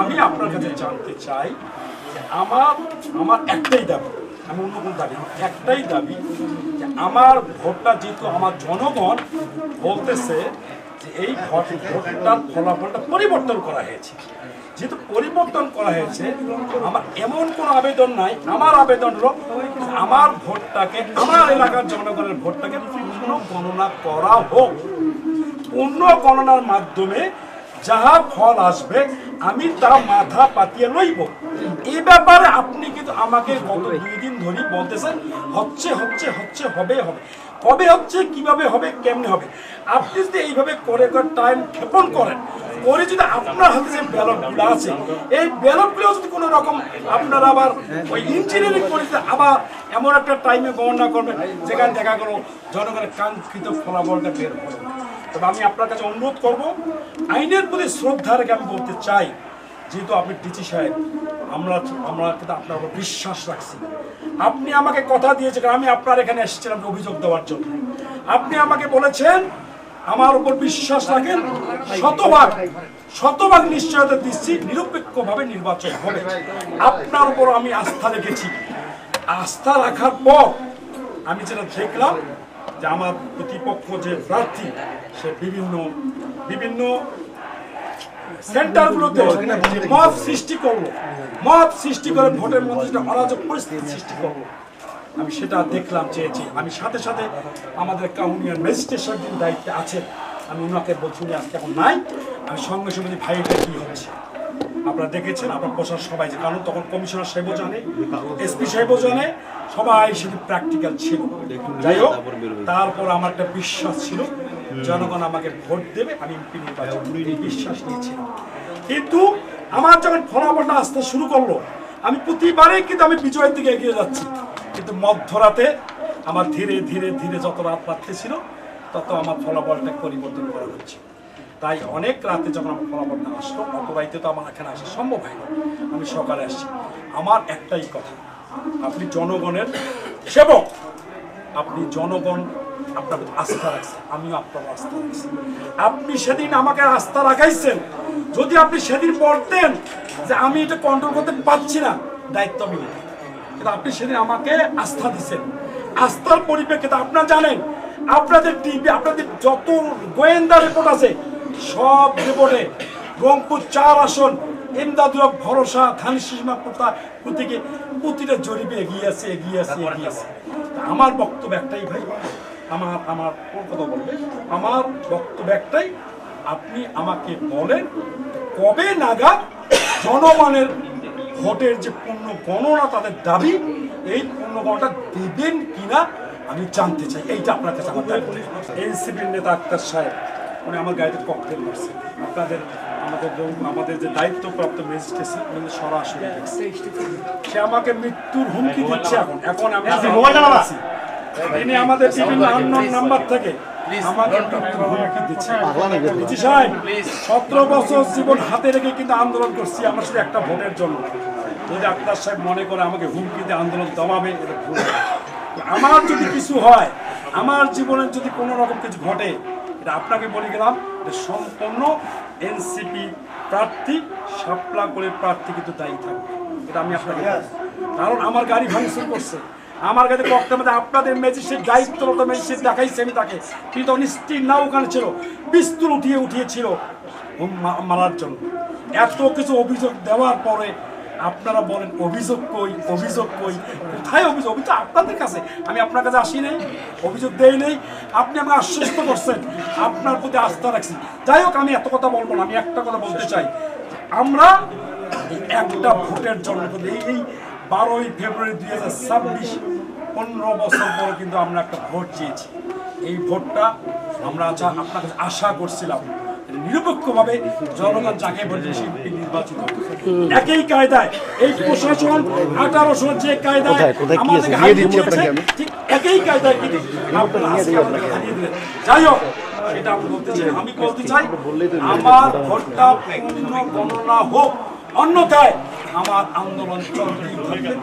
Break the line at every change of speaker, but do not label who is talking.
আমি আপনার কাছে জানতে চাই, আমার আমার একটাই দাবি, আমি অন্য কোনো দাবি, একটাই দাবি যে আমার ভোটটা, যেহেতু আমার জনগণ বলতেছে যে এই ভোটটার ফলাফলটা পরিবর্তন করা হয়েছে, যেহেতু পরিবর্তন করা হয়েছে, আমার এমন কোনো আবেদন নাই। আমার আবেদন হলো আমার ভোটটাকে, আমার এলাকার জনগণের ভোটটাকে পূর্ণ গণনা করা হোক। পূর্ণ গণনার মাধ্যমে যাহা ফল আসবে আমি তা মাথা পাতিয়ে লইব। এই ব্যাপারে আপনি কিন্তু আমাকে গত 2 দিন ধরে বলতেছেন হচ্ছে হচ্ছে হচ্ছে হবে হবে, কবে হচ্ছে, কিভাবে হবে, কেমনে হবে। আপনি যদি এইভাবে করে টাইম ক্ষেপণ করেন, করে যদি আপনার হাতে যে ব্যালটগুলো আছে, এই ব্যালটগুলো যদি কোনো রকম আপনারা আবার ওই ইঞ্জিনিয়ারিং করে আবার এমন একটা টাইমে গণনা করবেন যেখানে দেখা গেল জনগণের কাঙ্ক্ষিত ফলাফলটা বের হবে। তবে আমি আপনার কাছে অনুরোধ করব, আইনের প্রতি শ্রদ্ধা রেখে আমি বলতে চাই, যেহেতু আপনি ডিসি সাহেব, আমরা কিন্তু আপনার উপর বিশ্বাস রাখছি। আপনি আমাকে কথা দিয়েছেন, আমি আপনার এখানে এসেছিলাম অভিযোগ দেওয়ার জন্য। আপনি আমাকে বলেছেন আমার উপর বিশ্বাস রাখেন, শতভাগ নিশ্চয়তা দিচ্ছি নিরপেক্ষভাবে নির্বাচন হবে। আপনার উপর আমি আস্থা রেখেছি। আস্থা রাখার পর আমি যেটা দেখলাম যে আমার প্রতিপক্ষ যে প্রার্থী, সে বিভিন্ন সেন্টারগুলোতে মত সৃষ্টি করে ভোটের মধ্যে যেটা অরাজক পরিস্থিতি সৃষ্টি করলো, আমি সেটা দেখলাম, চেয়েছি। আমি সাথে সাথে আমাদের কাউন্সিলর ম্যাজিস্ট্রেট সাহেব যিনি দায়িত্বে আছেন, আমি ওনাকে বলছি, উনি আজকে এখন নাই, আমি সঙ্গে সঙ্গে ভাই এটা কী হচ্ছে। আপনারা দেখেছেন, আপনার প্রশাসন সবাই যে, কারণ তখন কমিশনার সাহেবও জানে, এসপি সাহেবও জানে, সবাই সেটি প্র্যাকটিক্যাল ছিল। যাই হোক, তারপর আমার একটা বিশ্বাস ছিল জনগণ আমাকে ভোট দেবে, আমি এমপি নির্বাচন বিশ্বাস নিয়েছিলাম। কিন্তু আমার যখন ফলাফলটা আসতে শুরু করলো, আমি প্রতিবারেই কিন্তু আমি বিজয়ের দিকে এগিয়ে যাচ্ছি, কিন্তু মধ্যরাতে আমার ধীরে ধীরে ধীরে যত রাত বাড়তেছিল তত আমার ফলাফলটা পরিবর্তন করা হচ্ছে। তাই অনেক রাতে যখন আমার ফলাফলটা আসলো, অত রাইতে তো আমার এখানে আসা সম্ভব হয় না, আমি সকালে আসছি। আমার একটাই কথা, আপনি জনগণের সেবক, আপনি জনগণ আপনার আস্থা রাখছেন, আমিও আপনার আস্থা রাখছি। আপনি সেদিন আমাকে আস্থা রাখাইছেন, যদি আপনি সেদিন বলতেন যে আমি এটা কন্ট্রোল করতে পারছি না, দায়িত্ব আমি নিতাম। কিন্তু আপনি সেদিন আমাকে আস্থা দিচ্ছেন। আস্থার পরিপ্রেক্ষিতে আপনারা জানেন, আপনাদের টিভি, আপনাদের যত গোয়েন্দা রিপোর্ট আছে, সব রিপোর্টে রংপুর 4 আসন এমদাদুল হক ভরসা, ধানসীমা প্রতীকে প্রতিটা জরিপে এগিয়ে আছে। আমার বক্তব্য একটাই ভাই, আমার কথা বলবে, আমার বক্তব্য একটাই, আপনি আমাকে বলেন কবে নাগাদ জনগণের ভোটের যে পূর্ণ গণনা তাদের দাবি, এই পূর্ণ গণনা দেবেন কিনা আমি জানতে চাই। এইটা আপনার কাছে আমার দাবি। এনসিপির নেতা আক্তার সাহেব, উনি আমার গাড়িতে ককটেল মারছে। আমাদের যে দায়িত্বপ্রাপ্ত ম্যাজিস্ট্রেট উনি সরাসরি সে আমাকে মৃত্যুর হুমকি দিচ্ছে। এখন আমি তিনি আমাদের বিভিন্ন আননোন নাম্বার থেকে আমাকে হুমকি দিচ্ছে। 17 বছর জীবন হাতে রেখে কিন্তু আন্দোলন করছি আমরা শুধু একটা ভোটের জন্য। যদি আক্তার সাহেব মনে করে আমাকে হুমকি দিয়ে আন্দোলন দমাবে, এটা ভুল। আমার যদি কিছু হয়, আমার জীবনের যদি কোনো রকম কিছু ঘটে, এটা আপনাকে বলে গেলাম যে সম্পূর্ণ এনসিপি প্রার্থী, শাপলা করে প্রার্থী কিন্তু দায়ী থাকবে, এটা আমি আপনাকে, কারণ আমার গাড়ি ভাঙচুর করছে, আমার কাছে ককটেল মধ্যে আপনাদের ম্যাজিস্ট্রেট দায়িত্বরত ম্যাজিস্ট্রেট দেখাইছে আমি তাকে, কিন্তু উনি স্টিল না ওখানে ছিল, পিস্তল উঠিয়েছিল মারার জন্য। এত কিছু অভিযোগ দেওয়ার পরে আপনারা বলেন অভিযোগ কই, কোথায় অভিযোগ? অভিযোগ আপনাদের কাছে, আমি আপনার কাছে আসি নাই, অভিযোগ দেই নেই, আপনি আমাকে আশ্বস্ত করছেন, আপনার প্রতি আস্থা রাখছি। যাই হোক, আমি এত কথা বলবো না, আমি একটা কথা বলতে চাই, আমরা একটা ভোটের জন্য এই 12ই ফেব্রুয়ারি 2026, 15 বছর পরে কিন্তু আমরা একটা ভোট চেয়েছি। এই ভোটটা আমরা আপনার কাছে আশা করছিলাম নিরপেক্ষভাবে জনগণ যাকে বলছে শিল্পী নির্বাচিত, একই কায়দায় এই প্রশাসন 18 সন যে কায়দায় আমাদেরকে হারিয়ে দিয়েছে, ঠিক একই কায়দায় কিন্তু হারিয়ে দিলেন। যাই হোক, সেটা আমি বলতে চাই, আমার ভোটটা পূর্ণ গণনা হোক, অন্যথায় আমার আন্দোলন চলতেই থাকবে।